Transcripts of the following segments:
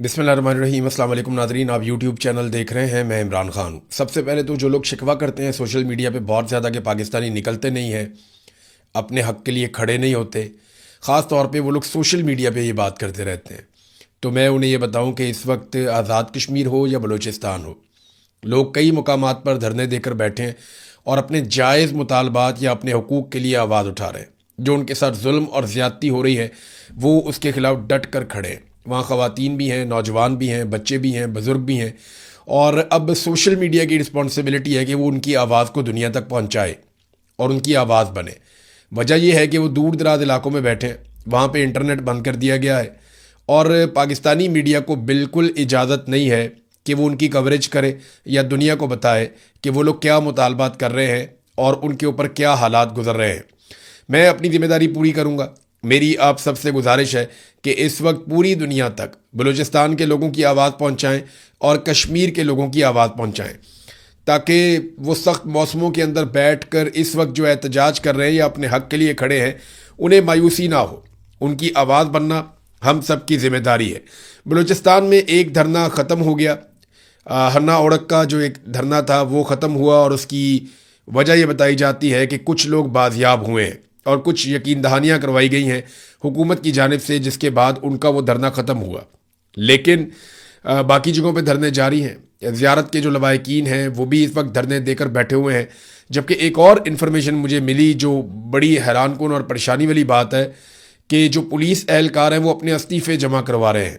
بسم اللہ الرحمن الرحیم۔ السلام علیکم ناظرین، آپ یوٹیوب چینل دیکھ رہے ہیں، میں عمران خان ہوں۔ سب سے پہلے تو جو لوگ شکوہ کرتے ہیں سوشل میڈیا پہ بہت زیادہ کہ پاکستانی نکلتے نہیں ہیں، اپنے حق کے لیے کھڑے نہیں ہوتے، خاص طور پہ وہ لوگ سوشل میڈیا پہ یہ بات کرتے رہتے ہیں، تو میں انہیں یہ بتاؤں کہ اس وقت آزاد کشمیر ہو یا بلوچستان ہو، لوگ کئی مقامات پر دھرنے دے کر بیٹھے ہیں اور اپنے جائز مطالبات یا اپنے حقوق کے لیے آواز اٹھا رہے ہیں۔ جو ان کے ساتھ ظلم اور زیادتی ہو رہی ہے وہ اس کے خلاف ڈٹ کر کھڑے ہیں۔ وہاں خواتین بھی ہیں، نوجوان بھی ہیں، بچے بھی ہیں، بزرگ بھی ہیں، اور اب سوشل میڈیا کی رسپانسبلٹی ہے کہ وہ ان کی آواز کو دنیا تک پہنچائے اور ان کی آواز بنے۔ وجہ یہ ہے کہ وہ دور دراز علاقوں میں بیٹھے ہیں، وہاں پہ انٹرنیٹ بند کر دیا گیا ہے اور پاکستانی میڈیا کو بالکل اجازت نہیں ہے کہ وہ ان کی کوریج کرے یا دنیا کو بتائے کہ وہ لوگ کیا مطالبات کر رہے ہیں اور ان کے اوپر کیا حالات گزر رہے ہیں۔ میں اپنی ذمہ داری پوری کروں گا۔ میری آپ سب سے گزارش ہے کہ اس وقت پوری دنیا تک بلوچستان کے لوگوں کی آواز پہنچائیں اور کشمیر کے لوگوں کی آواز پہنچائیں، تاکہ وہ سخت موسموں کے اندر بیٹھ کر اس وقت جو احتجاج کر رہے ہیں یا اپنے حق کے لیے کھڑے ہیں انہیں مایوسی نہ ہو۔ ان کی آواز بننا ہم سب کی ذمہ داری ہے۔ بلوچستان میں ایک دھرنا ختم ہو گیا، ہرنا اوڑک کا جو ایک دھرنا تھا وہ ختم ہوا، اور اس کی وجہ یہ بتائی جاتی ہے کہ کچھ لوگ بازیاب ہوئے ہیں اور کچھ یقین دہانیاں کروائی گئی ہیں حکومت کی جانب سے، جس کے بعد ان کا وہ دھرنا ختم ہوا۔ لیکن باقی جگہوں پہ دھرنے جاری ہیں۔ زیارت کے جو لوائقین ہیں وہ بھی اس وقت دھرنے دے کر بیٹھے ہوئے ہیں۔ جبکہ ایک اور انفارمیشن مجھے ملی جو بڑی حیران کن اور پریشانی والی بات ہے کہ جو پولیس اہلکار ہیں وہ اپنے استعفے جمع کروا رہے ہیں۔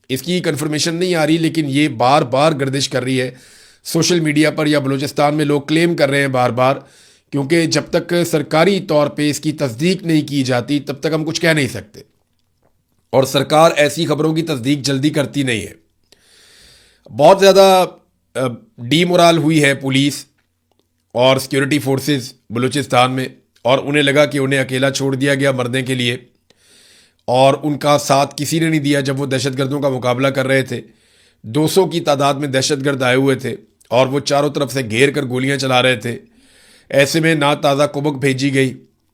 اس کی کنفرمیشن نہیں آ رہی، لیکن یہ بار بار گردش کر رہی ہے سوشل میڈیا پر، یا بلوچستان میں لوگ کلیم کر رہے ہیں بار بار، کیونکہ جب تک سرکاری طور پہ اس کی تصدیق نہیں کی جاتی تب تک ہم کچھ کہہ نہیں سکتے، اور سرکار ایسی خبروں کی تصدیق جلدی کرتی نہیں ہے۔ بہت زیادہ ڈی مورال ہوئی ہے پولیس اور سیکیورٹی فورسز بلوچستان میں، اور انہیں لگا کہ انہیں اکیلا چھوڑ دیا گیا مرنے کے لیے، اور ان کا ساتھ کسی نے نہیں دیا جب وہ دہشت گردوں کا مقابلہ کر رہے تھے۔ 200 کی تعداد میں دہشت گرد آئے ہوئے تھے اور وہ چاروں طرف سے گھیر کر گولیاں چلا رہے تھے۔ ایسے میں نہ تازہ کبک بھیجی گئی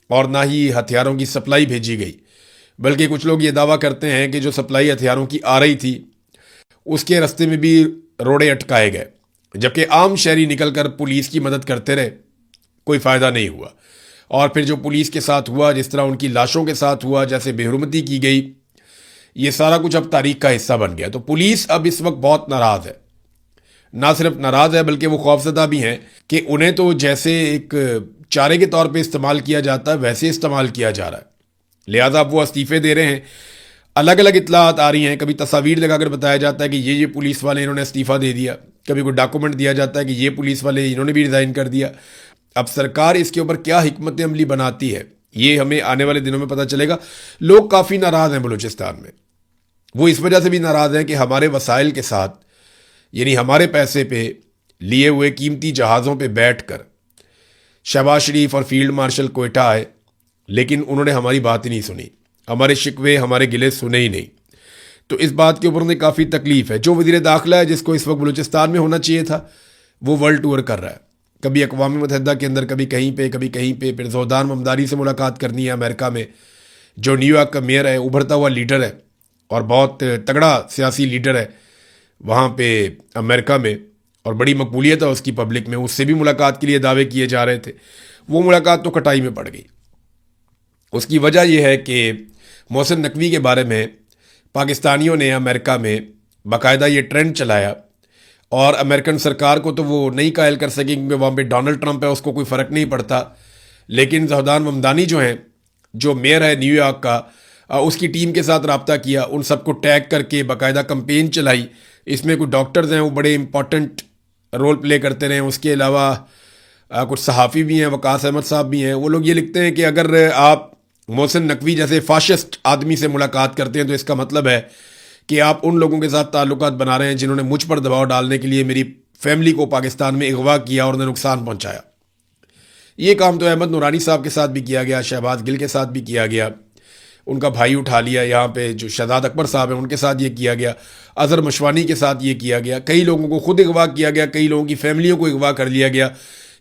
اور نہ ہی ہتھیاروں کی سپلائی بھیجی گئی، بلکہ کچھ لوگ یہ دعویٰ کرتے ہیں کہ جو سپلائی ہتھیاروں کی آ رہی تھی اس کے رستے میں بھی روڑے اٹکائے گئے، جبکہ عام شہری نکل کر پولیس کی مدد کرتے رہے، کوئی فائدہ نہیں ہوا۔ اور پھر جو پولیس کے ساتھ ہوا، جس طرح ان کی لاشوں کے ساتھ ہوا، جیسے بے حرمتی کی گئی، یہ سارا کچھ اب تاریخ کا حصہ بن گیا۔ تو پولیس اب اس وقت بہت ناراض ہے، نہ صرف ناراض ہے بلکہ وہ خوفزدہ بھی ہیں کہ انہیں تو جیسے ایک چارے کے طور پہ استعمال کیا جاتا ہے ویسے استعمال کیا جا رہا ہے، لہٰذا اب وہ استعفے دے رہے ہیں۔ الگ الگ اطلاعات آ رہی ہیں، کبھی تصاویر لگا کر بتایا جاتا ہے کہ یہ پولیس والے انہوں نے استعفیٰ دے دیا، کبھی کوئی ڈاکومنٹ دیا جاتا ہے کہ یہ پولیس والے انہوں نے بھی ریزائن کر دیا۔ اب سرکار اس کے اوپر کیا حکمت عملی بناتی ہے یہ ہمیں آنے والے دنوں میں پتہ چلے گا۔ لوگ کافی ناراض ہیں بلوچستان میں، وہ اس وجہ سے بھی ناراض ہیں کہ ہمارے وسائل کے ساتھ، یعنی ہمارے پیسے پہ لیے ہوئے قیمتی جہازوں پہ بیٹھ کر شہباز شریف اور فیلڈ مارشل کوئٹہ آئے، لیکن انہوں نے ہماری بات ہی نہیں سنی، ہمارے شکوے ہمارے گلے سنے ہی نہیں۔ تو اس بات کے اوپر انہیں کافی تکلیف ہے۔ جو وزیر داخلہ ہے جس کو اس وقت بلوچستان میں ہونا چاہیے تھا، وہ ورلڈ ٹور کر رہا ہے، کبھی اقوام متحدہ کے اندر، کبھی کہیں پہ کبھی کہیں پہ، پھر زودان ممدانی سے ملاقات کرنی ہے امریکہ میں، جو نیو یارک کا میئر ہے، ابھرتا ہوا لیڈر ہے اور بہت تگڑا سیاسی لیڈر ہے وہاں پہ امریکہ میں، اور بڑی مقبولیت ہے اس کی پبلک میں، اس سے بھی ملاقات کے لیے دعوے کیے جا رہے تھے۔ وہ ملاقات تو کٹائی میں پڑ گئی۔ اس کی وجہ یہ ہے کہ محسن نقوی کے بارے میں پاکستانیوں نے امریکہ میں باقاعدہ یہ ٹرینڈ چلایا، اور امریکن سرکار کو تو وہ نہیں قائل کر سکے کیونکہ وہاں پہ ڈونلڈ ٹرمپ ہے، اس کو کوئی فرق نہیں پڑتا، لیکن زودان ممدانی جو ہیں، جو میئر ہے نیو یارک کا، اس کی ٹیم کے ساتھ رابطہ کیا، ان سب کو ٹیگ کر کے باقاعدہ کمپین چلائی۔ اس میں کچھ ڈاکٹرز ہیں وہ بڑے امپورٹنٹ رول پلے کرتے رہے، اس کے علاوہ کچھ صحافی بھی ہیں، وقاص احمد صاحب بھی ہیں۔ وہ لوگ یہ لکھتے ہیں کہ اگر آپ محسن نقوی جیسے فاشسٹ آدمی سے ملاقات کرتے ہیں تو اس کا مطلب ہے کہ آپ ان لوگوں کے ساتھ تعلقات بنا رہے ہیں جنہوں نے مجھ پر دباؤ ڈالنے کے لیے میری فیملی کو پاکستان میں اغوا کیا اور انہیں نقصان پہنچایا۔ یہ کام تو احمد نورانی صاحب کے ساتھ بھی کیا گیا، شہباز گل کے ساتھ بھی کیا گیا، ان کا بھائی اٹھا لیا، یہاں پہ جو شہزاد اکبر صاحب ہیں ان کے ساتھ یہ کیا گیا، اظہر مشوانی کے ساتھ یہ کیا گیا، کئی لوگوں کو خود اغوا کیا گیا، کئی لوگوں کی فیملیوں کو اغوا کر لیا گیا،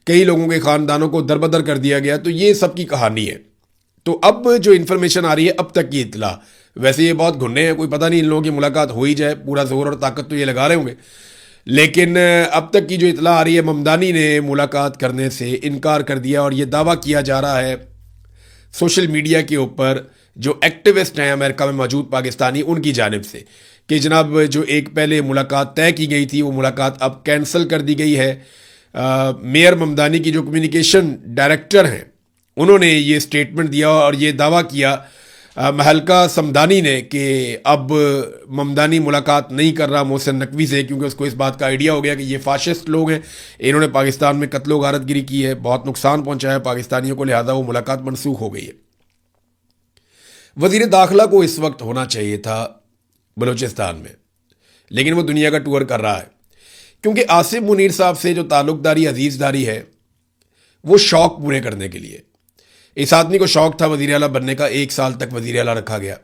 کئی لوگوں کے خاندانوں کو دربدر کر دیا گیا۔ تو یہ سب کی کہانی ہے۔ تو اب جو انفارمیشن آ رہی ہے، اب تک کی اطلاع ویسے یہ بہت گھنے ہیں, کوئی پتہ نہیں ان لوگوں کی ملاقات ہو ہی جائے, پورا زور اور طاقت تو یہ لگا رہے ہوں گے. لیکن اب تک کی جو اطلاع آ رہی ہے, ممدانی نے ملاقات کرنے سے انکار کر دیا, اور یہ دعویٰ کیا جا رہا ہے سوشل میڈیا کے اوپر جو ایکٹیوسٹ ہیں امریکہ میں موجود پاکستانی, ان کی جانب سے, کہ جناب جو ایک پہلے ملاقات طے کی گئی تھی وہ ملاقات اب کینسل کر دی گئی ہے. میئر ممدانی کی جو کمیونیکیشن ڈائریکٹر ہیں انہوں نے یہ سٹیٹمنٹ دیا اور یہ دعویٰ کیا مہلکہ سمدانی نے کہ اب ممدانی ملاقات نہیں کر رہا محسن نقوی سے, کیونکہ اس کو اس بات کا آئیڈیا ہو گیا کہ یہ فاشسٹ لوگ ہیں, انہوں نے پاکستان میں قتل و غارت گری کی ہے, بہت نقصان پہنچایا ہے پاکستانیوں کو, لہذا وہ ملاقات منسوخ ہو گئی ہے. وزیر داخلہ کو اس وقت ہونا چاہیے تھا بلوچستان میں, لیکن وہ دنیا کا ٹور کر رہا ہے, کیونکہ عاصم منیر صاحب سے جو تعلق داری عزیز داری ہے وہ شوق پورے کرنے کے لیے. اس آدمی کو شوق تھا وزیر اعلیٰ بننے کا, 1 سال تک وزیر اعلیٰ رکھا گیا.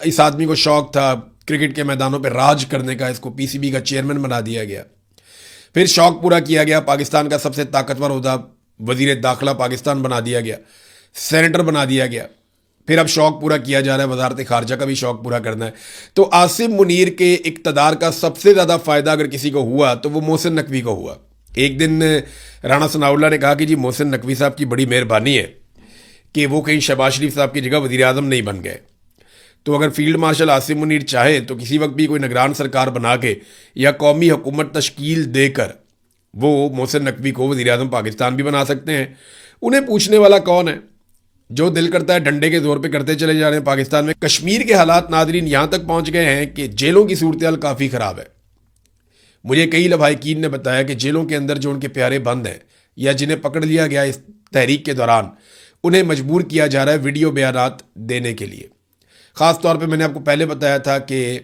اس آدمی کو شوق تھا کرکٹ کے میدانوں پہ راج کرنے کا, اس کو پی سی بی کا چیئرمین بنا دیا گیا. پھر شوق پورا کیا گیا, پاکستان کا سب سے طاقتور عہدہ وزیر داخلہ پاکستان بنا دیا گیا, سینیٹر بنا دیا گیا. پھر اب شوق پورا کیا جا رہا ہے, وزارت خارجہ کا بھی شوق پورا کرنا ہے. تو عاصم منیر کے اقتدار کا سب سے زیادہ فائدہ اگر کسی کو ہوا تو وہ محسن نقوی کو ہوا. ایک دن رانا ثناء اللہ نے کہا کہ جی محسن نقوی صاحب کی بڑی مہربانی ہے کہ وہ کہیں شہباز شریف صاحب کی جگہ وزیر اعظم نہیں بن گئے. تو اگر فیلڈ مارشل عاصم منیر چاہے تو کسی وقت بھی کوئی نگران سرکار بنا کے یا قومی حکومت تشکیل دے کر وہ محسن نقوی کو وزیر اعظم پاکستان بھی بنا سکتے ہیں. انہیں پوچھنے والا کون ہے؟ جو دل کرتا ہے ڈنڈے کے زور پہ کرتے چلے جا رہے ہیں. پاکستان میں کشمیر کے حالات ناظرین یہاں تک پہنچ گئے ہیں کہ جیلوں کی صورتحال کافی خراب ہے. مجھے کئی لبھائقین نے بتایا کہ جیلوں کے اندر جو ان کے پیارے بند ہیں یا جنہیں پکڑ لیا گیا اس تحریک کے دوران, انہیں مجبور کیا جا رہا ہے ویڈیو بیانات دینے کے لیے. خاص طور پہ میں نے آپ کو پہلے بتایا تھا کہ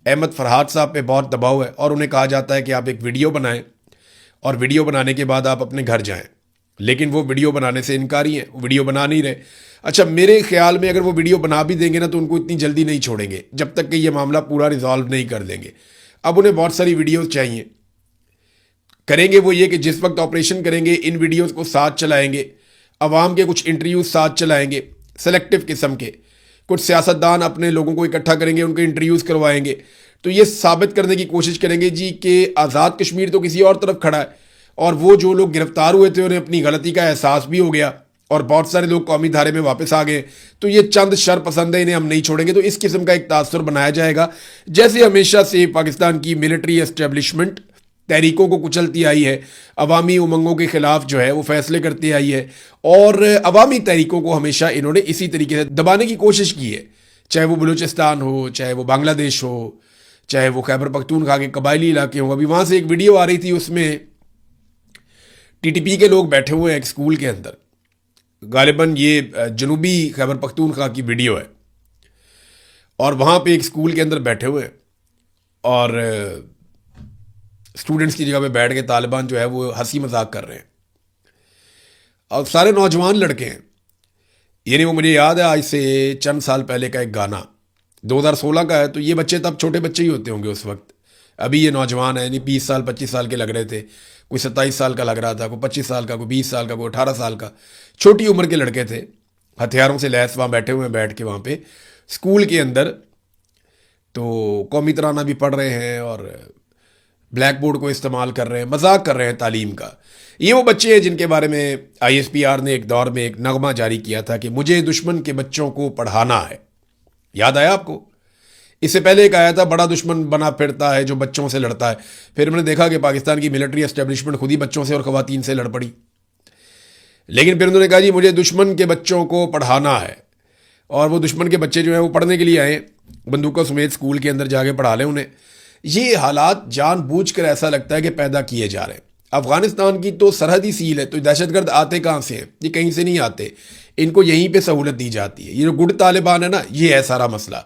احمد فرحات صاحب پہ بہت دباؤ ہے, اور انہیں کہا جاتا ہے کہ آپ ایک ویڈیو بنائیں اور ویڈیو بنانے کے بعد آپ اپنے گھر جائیں, لیکن وہ ویڈیو بنانے سے انکاری ہیں, وہ ویڈیو بنا نہیں رہے. اچھا, میرے خیال میں اگر وہ ویڈیو بنا بھی دیں گے نا تو ان کو اتنی جلدی نہیں چھوڑیں گے جب تک کہ یہ معاملہ پورا ریزالو نہیں کر دیں گے. اب انہیں بہت ساری ویڈیوز چاہیے. کریں گے وہ یہ کہ جس وقت آپریشن کریں گے ان ویڈیوز کو ساتھ چلائیں گے, عوام کے کچھ انٹرویوز ساتھ چلائیں گے سلیکٹیو قسم کے, کچھ سیاستدان اپنے لوگوں کو اکٹھا کریں گے, ان کے انٹرویوز کروائیں گے, تو یہ ثابت کرنے کی کوشش کریں گے جی کہ آزاد کشمیر تو کسی اور طرف کھڑا ہے, اور وہ جو لوگ گرفتار ہوئے تھے انہیں اپنی غلطی کا احساس بھی ہو گیا, اور بہت سارے لوگ قومی دھارے میں واپس آ گئے, تو یہ چند شر پسند ہیں, انہیں ہم نہیں چھوڑیں گے. تو اس قسم کا ایک تاثر بنایا جائے گا, جیسے ہمیشہ سے پاکستان کی ملٹری اسٹیبلشمنٹ تحریکوں کو کچلتی آئی ہے, عوامی امنگوں کے خلاف جو ہے وہ فیصلے کرتی آئی ہے, اور عوامی تحریکوں کو ہمیشہ انہوں نے اسی طریقے سے دبانے کی کوشش کی ہے, چاہے وہ بلوچستان ہو, چاہے وہ بنگلہ دیش ہو, چاہے وہ خیبر پختونخوا کے قبائلی علاقے ہوں. ابھی وہاں سے ایک ویڈیو آ رہی تھی, اس میں ٹی ٹی پی کے لوگ بیٹھے ہوئے ہیں ایک اسکول کے اندر, غالباً یہ جنوبی خیبر پختونخوا کی ویڈیو ہے, اور وہاں پہ ایک اسکول کے اندر بیٹھے ہوئے ہیں اور اسٹوڈنٹس کی جگہ پہ بیٹھ کے طالبان جو ہے وہ ہنسی مذاق کر رہے ہیں, اور سارے نوجوان لڑکے ہیں. یعنی وہ مجھے یاد ہے آج سے چند سال پہلے کا ایک گانا 2016 کا ہے, تو یہ بچے تب چھوٹے بچے ہی ہوتے ہوں گے اس وقت, ابھی یہ نوجوان ہیں, یعنی 20 سال 25 سال کے لگ رہے تھے, کوئی 27 سال کا لگ رہا تھا, کوئی 25 سال کا, کوئی 20 سال کا, کوئی 18 سال کا, چھوٹی عمر کے لڑکے تھے, ہتھیاروں سے لیس وہاں بیٹھے ہوئے ہیں, بیٹھ کے وہاں پہ اسکول کے اندر تو قومی ترانہ بھی پڑھ رہے ہیں اور بلیک بورڈ کو استعمال کر رہے ہیں, مذاق کر رہے ہیں تعلیم کا. یہ وہ بچے ہیں جن کے بارے میں آئی ایس پی آر نے ایک دور میں ایک نغمہ جاری کیا تھا کہ مجھے دشمن کے بچوں کو پڑھانا ہے. یاد آیا آپ کو؟ اس سے پہلے ایک آیا تھا بڑا دشمن بنا پھرتا ہے جو بچوں سے لڑتا ہے. پھر ہم نے دیکھا کہ پاکستان کی ملٹری اسٹیبلشمنٹ خود ہی بچوں سے اور خواتین سے لڑ پڑی. لیکن پھر انہوں نے کہا جی مجھے دشمن کے بچوں کو پڑھانا ہے, اور وہ دشمن کے بچے جو ہیں وہ پڑھنے کے لیے آئے, بندوقوں سمیت اسکول کے اندر جا کے پڑھا لیں انہیں. یہ حالات جان بوجھ کر ایسا لگتا ہے کہ پیدا کیے جا رہے ہیں. افغانستان کی تو سرحدی سیل ہے, تو دہشت گرد آتے کہاں سے ہیں؟ یہ کہیں سے نہیں آتے, ان کو یہیں پہ سہولت دی جاتی ہے. یہ جو گڈ طالبان ہے نا, یہ ہے سارا مسئلہ.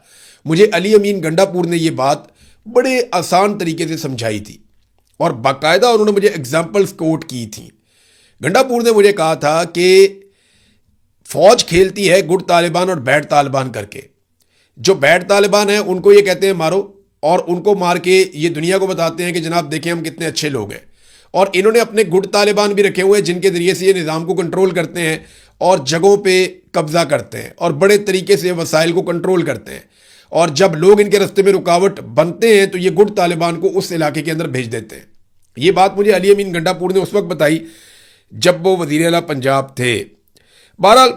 مجھے علی امین گنڈا پور نے یہ بات بڑے آسان طریقے سے سمجھائی تھی, اور باقاعدہ انہوں نے مجھے ایگزامپلز کوٹ کی تھیں. گنڈا پور نے مجھے کہا تھا کہ فوج کھیلتی ہے گڈ طالبان اور بیڈ طالبان کر کے. جو بیڈ طالبان ہیں ان کو یہ کہتے ہیں مارو, اور ان کو مار کے یہ دنیا کو بتاتے ہیں کہ جناب دیکھیں ہم کتنے اچھے لوگ ہیں. اور انہوں نے اپنے گڈ طالبان بھی رکھے ہوئے ہیں جن کے ذریعے سے یہ نظام کو کنٹرول کرتے ہیں اور جگہوں پہ قبضہ کرتے ہیں اور بڑے طریقے سے وسائل کو کنٹرول کرتے ہیں. اور جب لوگ ان کے راستے میں رکاوٹ بنتے ہیں تو یہ گٹ طالبان کو اس علاقے کے اندر بھیج دیتے ہیں. یہ بات مجھے علی امین گنڈا پور نے اس وقت بتائی جب وہ وزیر اعلیٰ پنجاب تھے. بہرحال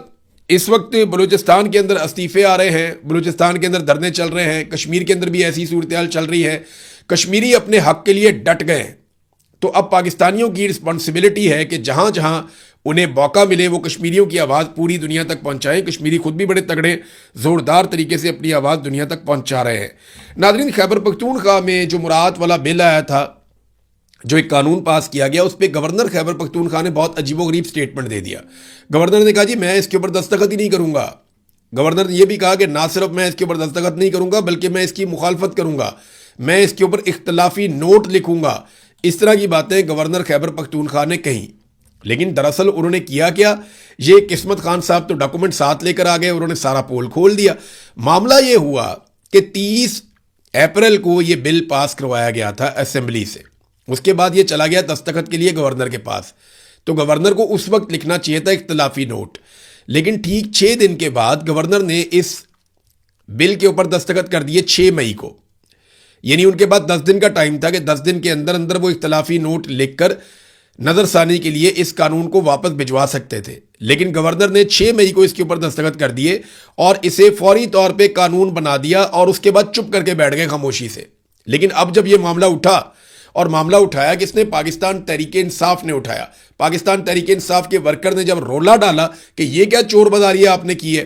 اس وقت بلوچستان کے اندر استعفے آ رہے ہیں, بلوچستان کے اندر دھرنے چل رہے ہیں, کشمیر کے اندر بھی ایسی صورتحال چل رہی ہے. کشمیری اپنے حق کے لیے ڈٹ گئے ہیں. تو اب پاکستانیوں کی رسپانسبلٹی ہے کہ جہاں جہاں انہیں موقع ملے وہ کشمیریوں کی آواز پوری دنیا تک پہنچائیں. کشمیری خود بھی بڑے تگڑے زوردار طریقے سے اپنی آواز دنیا تک پہنچا رہے ہیں. ناظرین, خیبر پختونخوا میں جو مراعات والا بل آیا تھا, جو ایک قانون پاس کیا گیا, اس پہ گورنر خیبر پختونخوا نے بہت عجیب و غریب سٹیٹمنٹ دے دیا. گورنر نے کہا جی میں اس کے اوپر دستخط ہی نہیں کروں گا. گورنر نے یہ بھی کہا کہ نہ صرف میں اس کے اوپر دستخط نہیں کروں گا بلکہ میں اس کی مخالفت کروں گا, میں اس کے اوپر اختلافی نوٹ لکھوں گا. اس طرح کی باتیں گورنر خیبر پختونخوا نے کہیں. لیکن دراصل انہوں نے کیا کیا, یہ قسمت خان صاحب تو ڈاکومنٹ ساتھ لے کر آ گئے, انہوں نے سارا پول کھول دیا. معاملہ یہ ہوا کہ 30 اپریل کو یہ بل پاس کروایا گیا تھا اسمبلی سے. اس کے بعد یہ چلا گیا دستخط کے لیے گورنر کے پاس. تو گورنر کو اس وقت لکھنا چاہیے تھا اختلافی نوٹ, لیکن ٹھیک 6 دن کے بعد گورنر نے اس بل کے اوپر دستخط کر دیے 6 مئی کو. یعنی ان کے بعد 10 دن کا ٹائم تھا کہ 10 دن کے اندر اندر وہ اختلافی نوٹ لکھ کر نظر ثانی کے لیے اس قانون کو واپس بھجوا سکتے تھے. لیکن گورنر نے 6 مئی کو اس کے اوپر دستخط کر دیے اور اسے فوری طور پہ قانون بنا دیا اور اس کے بعد چپ کر کے بیٹھ گئے خاموشی سے. لیکن اب جب یہ معاملہ اٹھا, اور معاملہ اٹھایا کس نے, پاکستان تحریک انصاف نے اٹھایا. پاکستان تحریک انصاف کے ورکر نے جب رولا ڈالا کہ یہ کیا چور بازاری آپ نے کی ہے,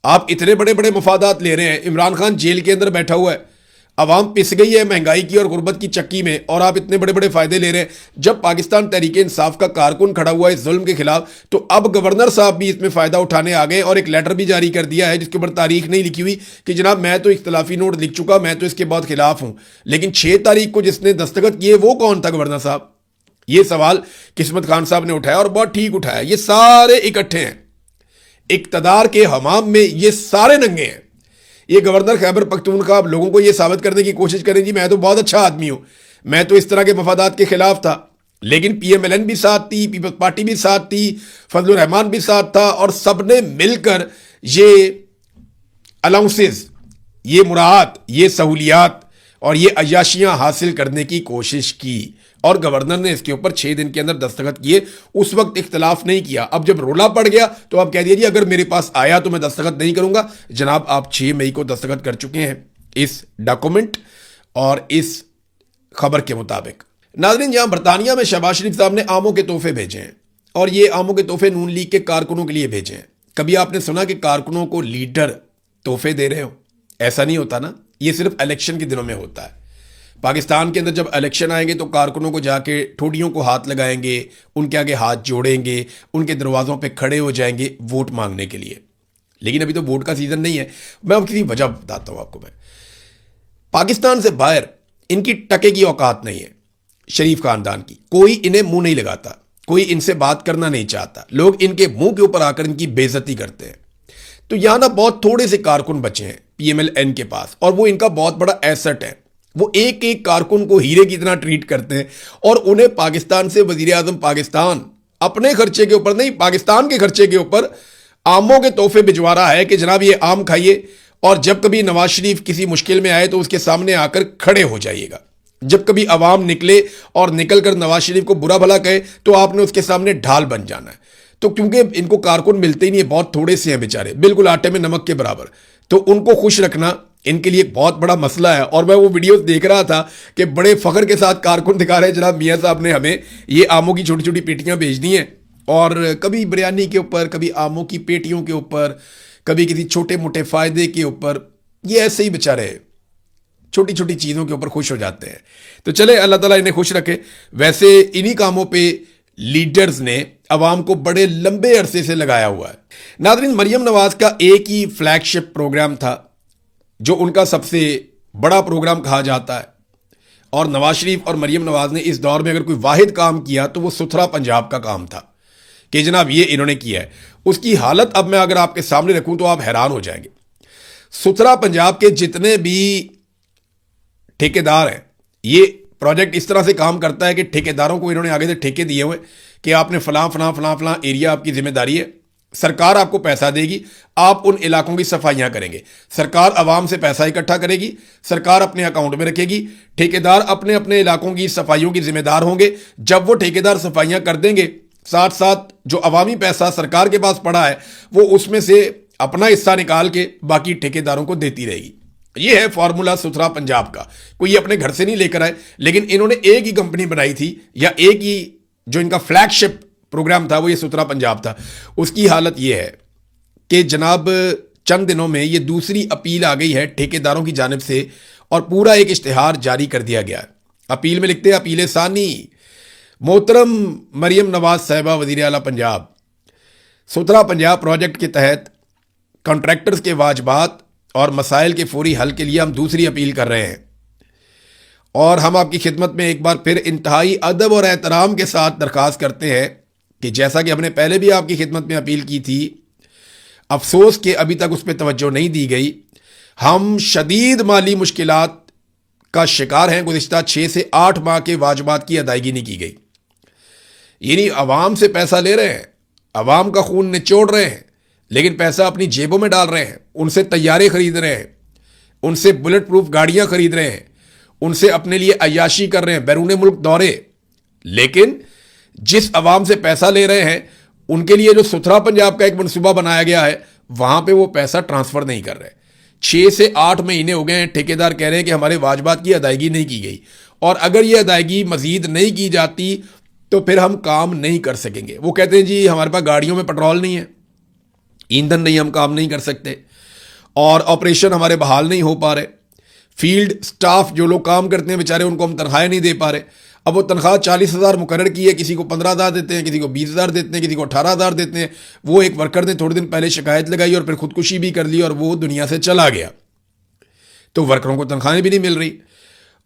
آپ اتنے بڑے بڑے مفادات لے رہے ہیں, عمران خان جیل کے اندر بیٹھا ہوا ہے, عوام پس گئی ہے مہنگائی کی اور غربت کی چکی میں, اور آپ اتنے بڑے بڑے فائدے لے رہے ہیں. جب پاکستان تحریک انصاف کا کارکن کھڑا ہوا ہے اس ظلم کے خلاف, تو اب گورنر صاحب بھی اس میں فائدہ اٹھانے آ گئے اور ایک لیٹر بھی جاری کر دیا ہے جس کے اوپر تاریخ نہیں لکھی ہوئی کہ جناب میں تو اختلافی نوٹ لکھ چکا, میں تو اس کے بہت خلاف ہوں. لیکن 6 تاریخ کو جس نے دستخط کیے وہ کون تھا گورنر صاحب؟ یہ سوال قسمت خان صاحب نے اٹھایا اور بہت ٹھیک اٹھایا. یہ سارے اکٹھے ہیں, اقتدار کے حمام میں یہ سارے ننگے ہیں. یہ گورنر خیبر پختونخوا اب لوگوں کو یہ ثابت کرنے کی کوشش کریں جی میں تو بہت اچھا آدمی ہوں, میں تو اس طرح کے مفادات کے خلاف تھا. لیکن پی ایم ایل این بھی ساتھ تھی, پیپلز پارٹی بھی ساتھ تھی, فضل الرحمان بھی ساتھ تھا, اور سب نے مل کر یہ الاؤنسز, یہ مراعات, یہ سہولیات اور یہ عیاشیاں حاصل کرنے کی کوشش کی. اور گورنر نے اس کے اوپر 6 دن کے اندر دستخط کیے. اس وقت اختلاف نہیں کیا. اب جب رولا پڑ گیا تو آپ کہہ دیجیے جی اگر میرے پاس آیا تو میں دستخط نہیں کروں گا. جناب آپ 6 مئی کو دستخط کر چکے ہیں اس ڈاکومنٹ اور اس خبر کے مطابق. ناظرین, جہاں برطانیہ میں شہباز شریف صاحب نے آموں کے تحفے بھیجے ہیں, اور یہ آموں کے تحفے نون لیگ کے کارکنوں کے لیے بھیجے ہیں. کبھی آپ نے سنا کہ کارکنوں کو لیڈر تحفے دے رہے ہو؟ ایسا نہیں ہوتا نا, یہ صرف الیکشن کے دنوں میں ہوتا ہے. پاکستان کے اندر جب الیکشن آئیں گے تو کارکنوں کو جا کے ٹھوڑیوں کو ہاتھ لگائیں گے, ان کے آگے ہاتھ جوڑیں گے, ان کے دروازوں پہ کھڑے ہو جائیں گے ووٹ مانگنے کے لیے. لیکن ابھی تو ووٹ کا سیزن نہیں ہے. میں اب کسی وجہ بتاتا ہوں آپ کو. میں پاکستان سے باہر ان کی ٹکے کی اوقات نہیں ہے. شریف خاندان کی کوئی انہیں منہ نہیں لگاتا, کوئی ان سے بات کرنا نہیں چاہتا. لوگ ان کے منہ کے اوپر آ کر ان کی بے عزتی کرتے ہیں. تو یہاں نا بہت تھوڑے سے کارکن بچے ہیں پی ایم ایل این کے پاس, اور وہ ان کا بہت بڑا ایسٹ ہے. وہ ایک ایک کارکن کو ہیرے کی طرح ٹریٹ کرتے ہیں, اور انہیں پاکستان سے وزیر اعظم پاکستان اپنے خرچے کے اوپر نہیں, پاکستان کے خرچے کے اوپر آموں کے تحفے بھجوا رہا ہے کہ جناب یہ آم کھائیے, اور جب کبھی نواز شریف کسی مشکل میں آئے تو اس کے سامنے آ کر کھڑے ہو جائیے گا. جب کبھی عوام نکلے اور نکل کر نواز شریف کو برا بھلا کہے تو آپ نے اس کے سامنے ڈھال بن جانا ہے. تو کیونکہ ان کو کارکن ملتے ہی نہیں, بہت تھوڑے سے ہیں بیچارے, بالکل آٹے میں نمک کے برابر, تو ان کو خوش رکھنا ان کے لیے ایک بہت بڑا مسئلہ ہے. اور میں وہ ویڈیوز دیکھ رہا تھا کہ بڑے فخر کے ساتھ کارکن دکھا رہے ہیں جناب میاں صاحب نے ہمیں یہ آموں کی چھوٹی چھوٹی پیٹیاں بھیج دی ہیں, اور کبھی بریانی کے اوپر, کبھی آموں کی پیٹیوں کے اوپر, کبھی کسی چھوٹے موٹے فائدے کے اوپر. یہ ایسے ہی بیچارے چھوٹی چھوٹی چیزوں کے اوپر خوش ہو جاتے ہیں. تو چلے اللہ تعالیٰ انہیں خوش رکھے. ویسے انہی کاموں پہ لیڈرز نے عوام کو بڑے لمبے عرصے سے لگایا ہوا ہے. ناظرین, مریم نواز کا ایک ہی فلیگ شپ پروگرام تھا جو ان کا سب سے بڑا پروگرام کہا جاتا ہے, اور نواز شریف اور مریم نواز نے اس دور میں اگر کوئی واحد کام کیا تو وہ ستھرا پنجاب کا کام تھا کہ جناب یہ انہوں نے کیا ہے. اس کی حالت اب میں اگر آپ کے سامنے رکھوں تو آپ حیران ہو جائیں گے. ستھرا پنجاب کے جتنے بھی ٹھیکیدار ہیں, یہ پروجیکٹ اس طرح سے کام کرتا ہے کہ ٹھیکیداروں کو انہوں نے آگے سے ٹھیکے دیے ہوئے کہ آپ نے فلاں فلاں فلاں فلاں ایریا آپ کی ذمہ داری ہے, سرکار آپ کو پیسہ دے گی, آپ ان علاقوں کی صفائیاں کریں گے, سرکار عوام سے پیسہ اکٹھا کرے گی, سرکار اپنے اکاؤنٹ میں رکھے گی, ٹھیکیدار اپنے اپنے علاقوں کی صفائیوں کی ذمہ دار ہوں گے. جب وہ ٹھیکیدار صفائیاں کر دیں گے, ساتھ ساتھ جو عوامی پیسہ سرکار کے پاس پڑا ہے وہ اس میں سے اپنا حصہ نکال کے باقی ٹھیکیداروں کو دیتی رہے گی. یہ ہے فارمولا ستھرا پنجاب کا. کوئی یہ اپنے گھر سے نہیں لے کر آئے, لیکن انہوں نے ایک ہی کمپنی بنائی تھی, یا ایک ہی جو ان کا فلیگ شپ پروگرام تھا وہ یہ ستھرا پنجاب تھا. اس کی حالت یہ ہے کہ جناب چند دنوں میں یہ دوسری اپیل آ گئی ہے ٹھیکیداروں کی جانب سے, اور پورا ایک اشتہار جاری کر دیا گیا ہے. اپیل میں لکھتے ہیں, اپیل ثانی, محترم مریم نواز صاحبہ وزیر اعلیٰ پنجاب, ستھرا پنجاب پروجیکٹ کے تحت کانٹریکٹرز کے واجبات اور مسائل کے فوری حل کے لیے ہم دوسری اپیل کر رہے ہیں, اور ہم آپ کی خدمت میں ایک بار پھر انتہائی ادب اور احترام کے ساتھ درخواست کرتے ہیں کہ جیسا کہ ہم نے پہلے بھی آپ کی خدمت میں اپیل کی تھی, افسوس کہ ابھی تک اس پہ توجہ نہیں دی گئی. ہم شدید مالی مشکلات کا شکار ہیں, گزشتہ 6 سے 8 ماہ کے واجبات کی ادائیگی نہیں کی گئی. یعنی عوام سے پیسہ لے رہے ہیں, عوام کا خون نچوڑ رہے ہیں, لیکن پیسہ اپنی جیبوں میں ڈال رہے ہیں, ان سے طیارے خرید رہے ہیں, ان سے بلٹ پروف گاڑیاں خرید رہے ہیں, ان سے اپنے لیے عیاشی کر رہے ہیں, بیرون ملک دورے. لیکن جس عوام سے پیسہ لے رہے ہیں ان کے لیے جو ستھرا پنجاب کا ایک منصوبہ بنایا گیا ہے وہاں پہ وہ پیسہ ٹرانسفر نہیں کر رہے. 6 سے 8 مہینے ہو گئے ہیں, ٹھیکیدار کہہ رہے ہیں کہ ہمارے واجبات کی ادائیگی نہیں کی گئی, اور اگر یہ ادائیگی مزید نہیں کی جاتی تو پھر ہم کام نہیں کر سکیں گے. وہ کہتے ہیں جی ہمارے پاس گاڑیوں میں پیٹرول نہیں ہے, ایندھن نہیں, ہم کام نہیں کر سکتے, اور آپریشن ہمارے بحال نہیں ہو پا رہے, فیلڈ سٹاف جو لوگ کام کرتے ہیں بیچارے ان کو ہم تنخواہیں نہیں دے پا رہے. اب وہ تنخواہ 40,000 مقرر کی ہے, کسی کو 15,000 دیتے ہیں, کسی کو 20,000 دیتے ہیں, کسی کو 18,000 دیتے ہیں. وہ ایک ورکر نے تھوڑے دن پہلے شکایت لگائی اور پھر خودکشی بھی کر لی اور وہ دنیا سے چلا گیا. تو ورکروں کو تنخواہیں بھی نہیں مل رہی,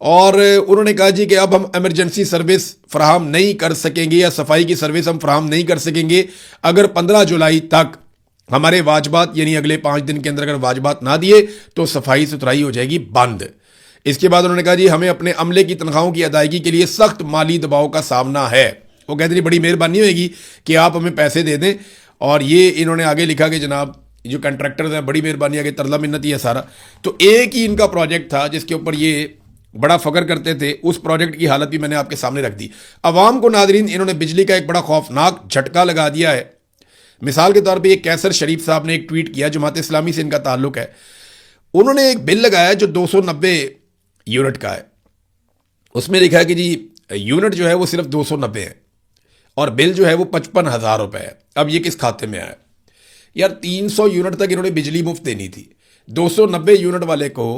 اور انہوں نے کہا جی کہ اب ہم ایمرجنسی سروس فراہم نہیں کر سکیں گے, یا صفائی کی سروس ہم فراہم نہیں کر سکیں گے اگر 15 جولائی تک ہمارے واجبات, یعنی اگلے 5 دن کے اندر اگر واجبات نہ دیے تو صفائی ستھرائی ہو جائے گی بند. اس کے بعد انہوں نے کہا جی ہمیں اپنے عملے کی تنخواہوں کی ادائیگی کے لیے سخت مالی دباؤ کا سامنا ہے. وہ کہتے ہیں بڑی مہربانی ہوئے گی کہ آپ ہمیں پیسے دے دیں. اور یہ انہوں نے آگے لکھا کہ جناب جو کنٹریکٹرز ہیں بڑی مہربانی ہے کہ ترلا منت ہی ہے سارا. تو ایک ہی ان کا پروجیکٹ تھا جس کے اوپر یہ بڑا فخر کرتے تھے, اس پروجیکٹ کی حالت بھی میں نے آپ کے سامنے رکھ دی. عوام کو ناظرین انہوں نے بجلی کا ایک بڑا خوفناک جھٹکا لگا دیا ہے. مثال کے طور پہ یہ کیسر شریف صاحب نے ایک ٹویٹ کیا, جماعت اسلامی سے ان کا تعلق ہے. انہوں نے ایک بل لگایا جو 290 یونٹ کا ہے. اس میں لکھا ہے کہ جی یونٹ جو ہے وہ صرف 290 ہے, اور بل جو ہے وہ 55,000 روپے ہے. اب یہ کس کھاتے میں آیا یار؟ 300 یونٹ تک انہوں نے بجلی مفت دینی تھی, 290 یونٹ والے کو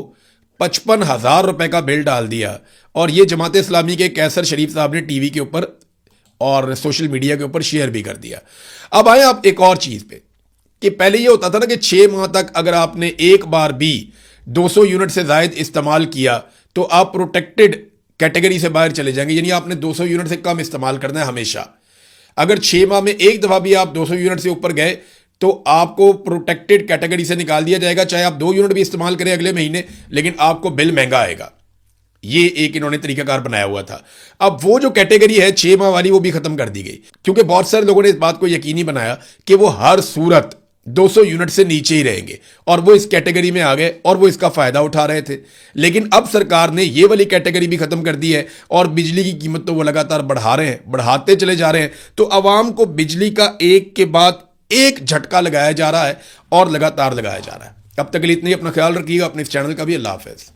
55,000 روپے کا بل ڈال دیا, اور یہ جماعت اسلامی کے کیسر شریف صاحب نے ٹی وی کے اوپر اور سوشل میڈیا کے اوپر شیئر بھی کر دیا. اب آئیں آپ ایک اور چیز پہ, کہ پہلے یہ ہوتا تھا نا کہ 6 ماہ تک اگر آپ نے ایک بار بھی 200 یونٹ سے زائد استعمال کیا تو آپ پروٹیکٹڈ کیٹیگری سے باہر چلے جائیں گے, یعنی آپ نے 200 یونٹ سے کم استعمال کرنا ہے ہمیشہ. اگر 6 ماہ میں ایک دفعہ بھی آپ 200 یونٹ سے اوپر گئے تو آپ کو پروٹیکٹڈ کیٹیگری سے نکال دیا جائے گا, چاہے آپ 2 یونٹ بھی استعمال کریں اگلے مہینے, لیکن آپ کو بل مہنگا آئے گا. یہ ایک انہوں نے طریقہ کار بنایا ہوا تھا. اب وہ جو کیٹیگری ہے 6 ماہ والی وہ بھی ختم کر دی گئی, کیونکہ بہت سارے لوگوں نے اس بات کو یقینی بنایا کہ وہ ہر صورت 200 یونٹ سے نیچے ہی رہیں گے, اور وہ اس کیٹیگری میں آ گئے اور وہ اس کا فائدہ اٹھا رہے تھے. لیکن اب سرکار نے یہ والی کیٹیگری بھی ختم کر دی ہے, اور بجلی کی قیمت تو وہ لگاتار بڑھا رہے ہیں, بڑھاتے چلے جا رہے ہیں. تو عوام کو بجلی کا ایک کے بعد ایک جھٹکا لگایا جا رہا ہے, اور لگاتار لگایا جا رہا ہے. اب تک کے لیے اتنا ہی. اپنا خیال رکھیے گا, اپنے اس چینل کا بھی. اللہ حافظ.